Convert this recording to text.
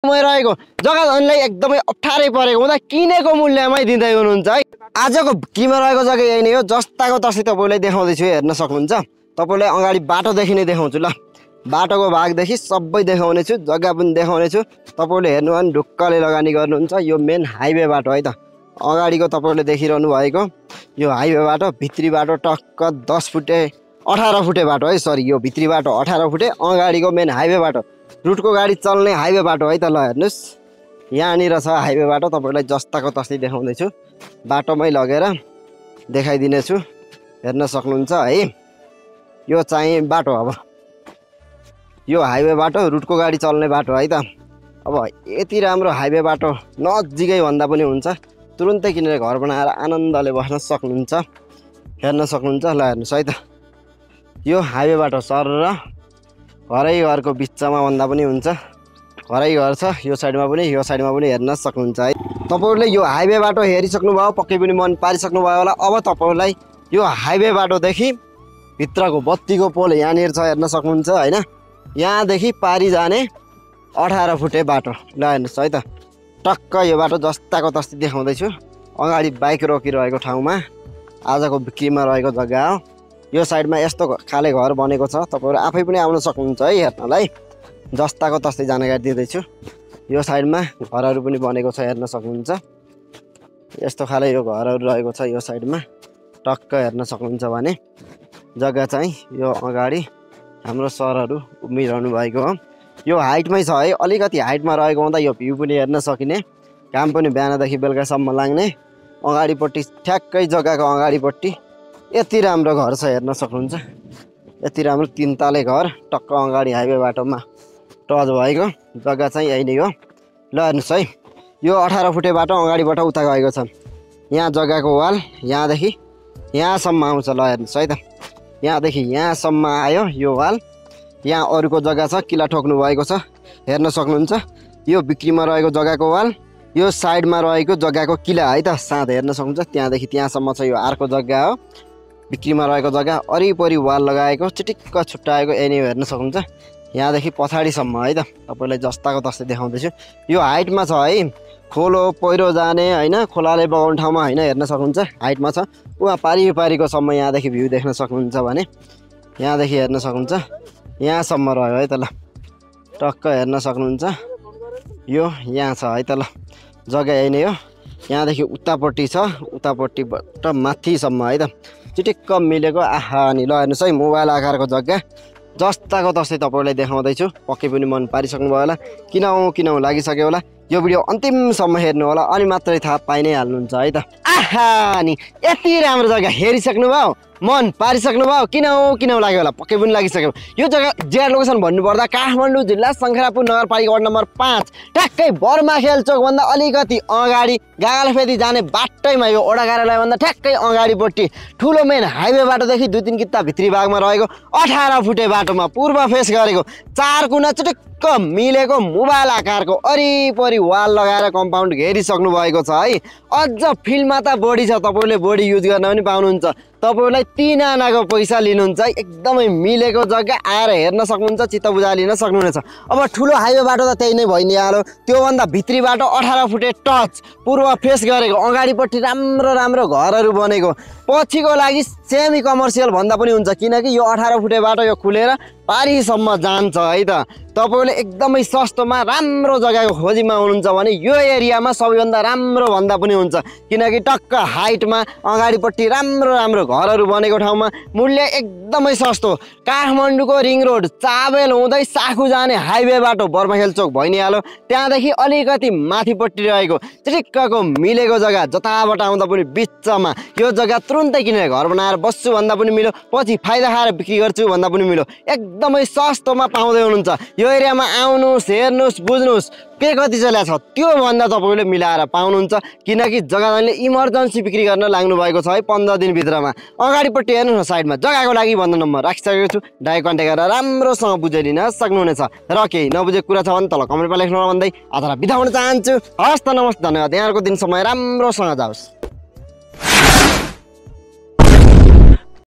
मै रहेको जग्गा धनीलाई एकदमै अप्ठ्यारै परेको हुँदा किनेको मूल्यमै दिँदै हुनुहुन्छ है। आजको किमा रहेको जग्गा यही नै हो। जस्ताको तस्तै तपाईँलाई देखाउँदैछु, हेर्न सक्नुहुन्छ। तपाईँलाई अगाडि बाटोदेखि नै देखाउँछु ल। बाटोको भागदेखि सबै देखाउने छु, जग्गा पनि देखाउने छु। तपाईँले हेर्नु भने ढुक्कले लगानी गर्नुहुन्छ। यो मेन हाइवे बाटो है त। अगाडिको तपाईँले देखिरहनु भएको यो हाइवे बाटो, भित्री बाटो टक्क 10 फुटे 18 फुटे बाटो है। सरी, यो भित्री बाटो 18 फुटे, अगाडिको मेन हाइवे बाटो, रुटको गाडी चल्ने हाइवे बाटो है त। ल हेर्नुहोस्, यहाँनिर छ हाइवे बाटो। तपाईँलाई जस्ताको तस्तै देखाउँदैछु, बाटोमै लगेर देखाइदिनेछु। हेर्न सक्नुहुन्छ है, यो चाहिँ बाटो। अब यो हाइवे बाटो, रुटको गाडी चल्ने बाटो है त। अब यति राम्रो हाइवे बाटो नजिकै भन्दा पनि हुन्छ। तुरुन्तै किनेर घर बनाएर आनन्दले बस्न सक्नुहुन्छ। हेर्न सक्नुहुन्छ। ल हेर्नुहोस् है त, यो हाइवे बाटो सर र घरै घरको बिचमा भन्दा पनि हुन्छ। घरै घर छ यो साइडमा पनि, यो साइडमा पनि हेर्न सक्नुहुन्छ है। तपाईँहरूले यो हाइवे बाटो हेरिसक्नु भयो, पक्कै पनि मन पारिसक्नु भयो होला। अब तपाईँहरूलाई यो हाइवे बाटोदेखि भित्रको बत्तीको पोल यहाँनिर छ, हेर्न सक्नुहुन्छ होइन। यहाँदेखि पारी जाने 18 फुटे बाटो। ल हेर्नुहोस् है त, टक्क यो बाटो जस्ताको तस्तै देखाउँदैछु। अगाडि बाइक रोकिरहेको ठाउँमा आजको बिक्रीमा रहेको जग्गा हो। यो साइडमा यस्तो खाले घर बनेको छ, तपाईँहरू आफै पनि आउन सक्नुहुन्छ है हेर्नलाई। जस्ताको तस्तै जानकारी दिँदैछु। यो साइडमा घरहरू पनि बनेको छ, हेर्न सक्नुहुन्छ। यस्तो खाले यो घरहरू रहेको छ यो साइडमा, टक्क हेर्न सक्नुहुन्छ भने जग्गा चाहिँ यो अगाडि हाम्रो सरहरू उभिरहनु भएको हो। यो हाइटमै छ है, अलिकति हाइटमा रहेको हुँदा यो भ्यू पनि हेर्न सकिने, काम पनि बिहानदेखि बेलुकासम्म लाग्ने। अगाडिपट्टि ठ्याक्कै जग्गाको अगाडिपट्टि यति राम्रो घर छ, हेर्न सक्नुहुन्छ। यति राम्रो 3 तले घर टक्क अगाडि हाइवे बाटोमा टच भएको जग्गा चाहिँ यही नै हो। ल हेर्नुहोस् है, यो 18 फुटे बाटो अगाडिबाट उता गएको छ। यहाँ जग्गाको वाल यहाँदेखि यहाँसम्म आउँछ। ल हेर्नुहोस् है त, यहाँदेखि यहाँसम्म आयो यो वाल। यहाँ अरूको जग्गा छ, किला ठोक्नु भएको छ, हेर्न सक्नुहुन्छ। यो बिक्रीमा रहेको जग्गाको वाल, यो साइडमा रहेको जग्गाको किला है त, साँध हेर्न सक्नुहुन्छ। त्यहाँदेखि त्यहाँसम्म छ यो अर्को जग्गा हो, बिक्रीमा रहेको जग्गा। वरिपरि वाल लगाएको चिटिक्क छुट्टाएको यही नै हेर्न सक्नुहुन्छ। यहाँदेखि पछाडिसम्म है त, तपाईँलाई जस्ताको तस्तै देखाउँदैछु। यो हाइटमा छ है, खोलो पहिरो जाने होइन, खोलाले बगाउने ठाउँमा होइन, हेर्न सक्नुहुन्छ। हाइटमा छ, उहाँ पारिको सम्म यहाँदेखि भ्यू देख्न सक्नुहुन्छ भने यहाँदेखि हेर्न सक्नुहुन्छ। यहाँसम्म रह्यो है त। ल टक्क हेर्न सक्नुहुन्छ, यो यहाँ छ है त। ल जग्गा यही नै हो। यहाँदेखि उतापट्टि छ, उतापट्टिबाट माथिसम्म है त, चिटिक्क मिलेको। आहा नि, ल हेर्नुहोस् है, मोबाइल आकारको जग्गा जस्ताको तस्तै तपाईँलाई देखाउँदैछु। पक्कै पनि मन पारिसक्नु भयो होला, किनौँ लागिसक्यो होला। यो भिडियो अन्तिमसम्म हेर्नु होला, अनि मात्रै थाहा पाइ नै हाल्नुहुन्छ है त। आहा नि, यति राम्रो जग्गा हेरिसक्नु भयो, मन पारिसक्नु भयो, किनौँ लाग्यो होला, पक्कै पनि लागिसक्यो। यो जग्गा जेआर लोकेसन भन्नुपर्दा काठमाडौँ जिल्ला शङ्खरापुर नगरपालिका वार्ड नम्बर 5, ट्याक्कै बर्माखेल चोकभन्दा अलिकति अगाडि गागलफेदी जाने बाटैमा यो ओडा कार्यालयभन्दा ठ्याक्कै अगाडिपट्टि ठुलो मेन हाइवे बाटोदेखि 2-3 किता भित्री भागमा रहेको 18 फुटे बाटोमा पूर्व फेस गरेको 4 कुना चिटिक्क मिलेको मोबाइल आकारको वरिपरि वाल लगाएर कम्पाउन्ड घेरिसक्नु भएको छ है। अझ फिल्डमा त बढी छ, तपाईँले बढी युज गर्न पनि पाउनुहुन्छ। तपाईँलाई 3 आनाको पैसा लिनुहुन्छ। एकदमै मिलेको जग्गा, आएर हेर्न सक्नुहुन्छ, चित्त बुझा लिन सक्नुहुनेछ। अब ठुलो हाइवे बाटो त त्यही नै भइ नै हाल्यो। त्योभन्दा भित्री बाटो 18 फुटे टच पूर्व फेस गरेको, अगाडिपट्टि राम्रो घरहरू बनेको, पछिको लागि सेमी कमर्सियल भन्दा पनि हुन्छ, किनकि यो 18 फुटे बाटो यो खुलेर पारीसम्म जान्छ है त। तपाईँले एकदमै सस्तोमा राम्रो जग्गाको खोजीमा हुनुहुन्छ भने यो एरियामा सबैभन्दा राम्रो भन्दा पनि हुन्छ, किनकि टक्क हाइटमा अगाडिपट्टि राम्रो घरहरू बनेको ठाउँमा मूल्य एकदमै सस्तो। काठमाडौँको रिङ रोड चाबेल हुँदै साखु जाने हाइवे बाटो बर्माखेल चोक भइ नै हाल्यो। त्यहाँदेखि अलिकति माथिपट्टि रहेको चिटिक्कको मिलेको जग्गा, जताबाट आउँदा पनि बिचमा यो जग्गा तुरुन्तै किनेर घर बनाएर बस्छु भन्दा पनि मिल्यो, पछि फाइदा खाएर बिक्री गर्छु भन्दा पनि मिल्यो। एकदमै सस्तोमा पाउँदै हुनुहुन्छ। यो एरियामा आउनुहोस्, हेर्नुहोस्, बुझ्नुहोस् के कति चलेको छ, त्यो भन्दा तपाईँले मिलाएर पाउनुहुन्छ, किनकि जग्गादारले इमर्जेन्सी बिक्री गर्न लाग्नु भएको छ है 15 दिनभित्रमा। अगाडिपट्टि हेर्नुहोस् न, साइडमा जग्गाको लागि भन्दा नम्बर राखिसकेको छु, डाइरेक्ट कन्ट्याक्ट गरेर राम्रोसँग बुझाइदिन सक्नुहुनेछ। र केही नबुझेको कुरा छ भने तल कमेन्टमा लेख्नु भन्दै आजलाई बिदा हुन चाहन्छु। हस् त, नमस्ते, धन्यवाद। यहाँको दिन समय राम्रोसँग जाओस्।